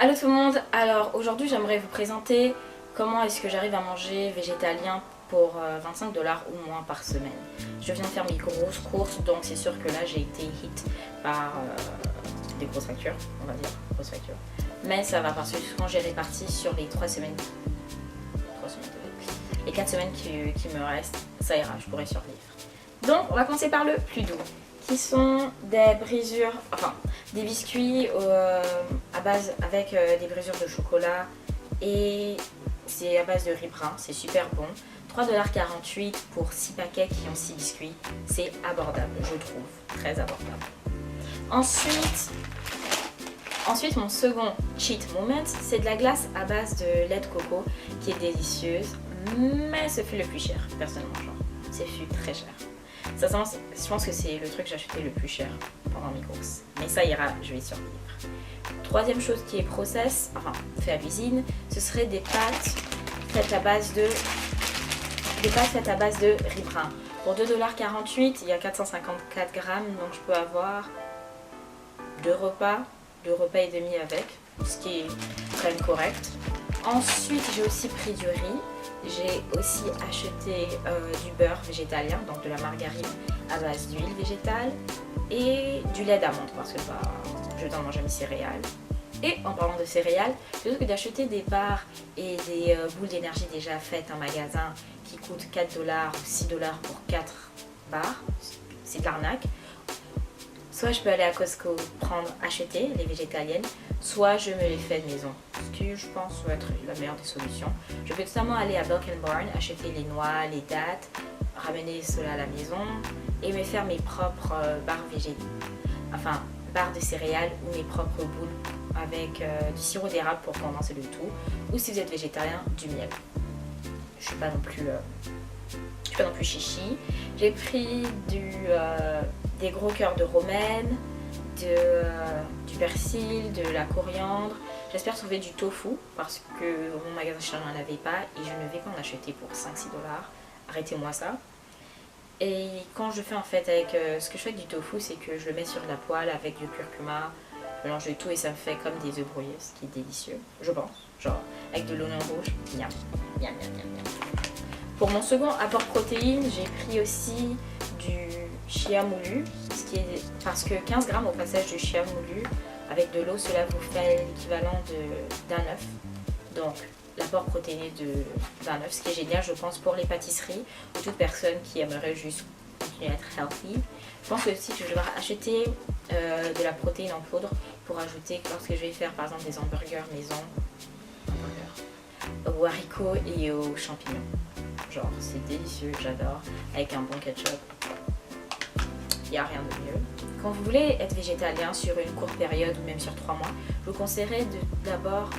Allô tout le monde, alors aujourd'hui j'aimerais vous présenter comment est-ce que j'arrive à manger végétalien pour 25 $ ou moins par semaine. Je viens de faire mes grosses courses, donc c'est sûr que là j'ai été hit par des grosses factures, on va dire, grosses factures. Mais ça va parce que quand j'ai réparti sur les 3 semaines, les 4 semaines qui me restent, ça ira, je pourrai survivre. Donc on va commencer par le plus doux, qui sont des brisures, enfin des biscuits à base avec des brisures de chocolat et c'est à base de riz brun, c'est super bon. 3,48 $ pour 6 paquets qui ont 6 biscuits, c'est abordable, je trouve, très abordable. Ensuite mon second cheat moment, c'est de la glace à base de lait de coco qui est délicieuse, mais ce fut le plus cher, personnellement, genre, ce fut très cher. Sincèrement, je pense que c'est le truc que j'ai acheté le plus cher pendant mes courses. Mais ça ira, je vais survivre. Troisième chose qui est process, enfin fait à l'usine, ce serait des pâtes faites à base de riz brun. Pour 2,48 $, il y a 454 grammes, donc je peux avoir 2 repas et demi avec, ce qui est quand même correct. Ensuite, j'ai aussi pris du riz. J'ai aussi acheté du beurre végétalien, donc de la margarine à base d'huile végétale et du lait d'amande parce que je dois manger mes céréales. Et en parlant de céréales, plutôt que d'acheter des barres et des boules d'énergie déjà faites en magasin qui coûtent 4 $ ou 6 $ pour 4 barres, c'est de l'arnaque. Soit je peux aller à Costco acheter les végétaliennes, soit je me les fais de maison, ce qui je pense va être la meilleure des solutions. Je peux totalement aller à Milk & Barn, acheter les noix, les dattes, ramener cela à la maison et me faire mes propres barres de céréales ou mes propres boules avec du sirop d'érable pour condenser le tout, ou si vous êtes végétarien, du miel. Je suis pas non plus chichi. J'ai pris des gros cœurs de romaine, du persil, de la coriandre. J'espère trouver du tofu parce que mon magasin chez n'en avait pas et je ne vais pas en acheter pour 5-6 $. Arrêtez-moi ça. Et quand je fais en fait ce que je fais avec du tofu, c'est que je le mets sur la poêle avec du curcuma, je mélange le tout et ça me fait comme des œufs brouillés, ce qui est délicieux, je pense. Genre avec de l'oignon rouge, miam, miam, miam, miam, miam. Pour mon second apport protéines, j'ai pris aussi du chia moulu, parce que 15 grammes au passage de chia moulu avec de l'eau, cela vous fait l'équivalent d'un œuf. Donc l'apport protéiné d'un œuf, ce qui est génial je pense pour les pâtisseries ou toute personne qui aimerait juste continuer à être healthy. Je pense aussi que je vais devoir acheter de la protéine en poudre pour ajouter lorsque je vais faire par exemple des hamburgers maison, aux haricots et aux champignons. Genre c'est délicieux, j'adore, avec un bon ketchup, il n'y a rien de mieux. Quand vous voulez être végétalien sur une courte période ou même sur 3 mois, je vous conseillerais d'abord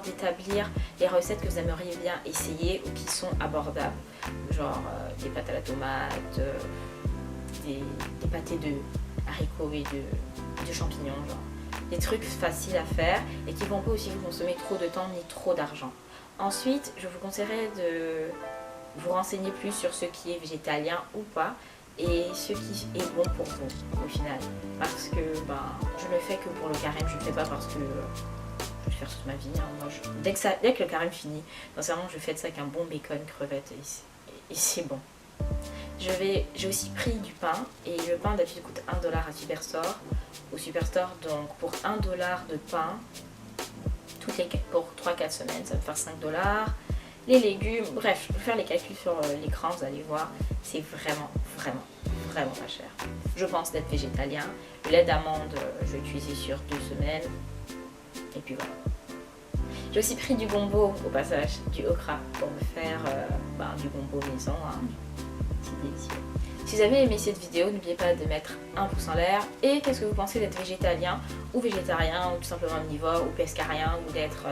d'établir les recettes que vous aimeriez bien essayer ou qui sont abordables. Genre des pâtes à la tomate, des pâtés de haricots et de champignons, genre. Des trucs faciles à faire et qui ne vont pas aussi vous consommer trop de temps ni trop d'argent. Ensuite, je vous conseillerais de vous renseigner plus sur ce qui est végétalien ou pas et ce qui est bon pour vous au final. Parce que je ne le fais que pour le carême, je ne le fais pas parce que je vais le faire toute ma vie. Hein. Moi, dès que le carême finit, sincèrement, je fais de ça avec un bon bacon, crevette et c'est bon. J'ai aussi pris du pain et le pain d'habitude coûte 1 $ à Superstore. Au Superstore, donc pour 1 $ de pain, pour 3-4 semaines, ça va faire 5 $. Les légumes, bref, je vais faire les calculs sur l'écran, vous allez voir, c'est vraiment pas cher. Je pense d'être végétalien. Le lait d'amande, je vais utiliser sur 2 semaines. Et puis voilà. J'ai aussi pris du gombo au passage, du okra, pour me faire du gombo maison. Hein. C'est délicieux. Si vous avez aimé cette vidéo, n'oubliez pas de mettre un pouce en l'air. Et qu'est-ce que vous pensez d'être végétalien ou végétarien ou tout simplement omnivore ou pescarien ou d'être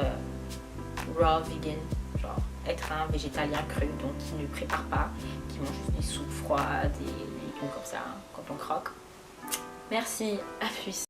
raw vegan, genre être un végétalien cru, donc qui ne prépare pas, qui mange juste des soupes froides, des légumes comme ça, hein, quand on croque. Merci, à plus.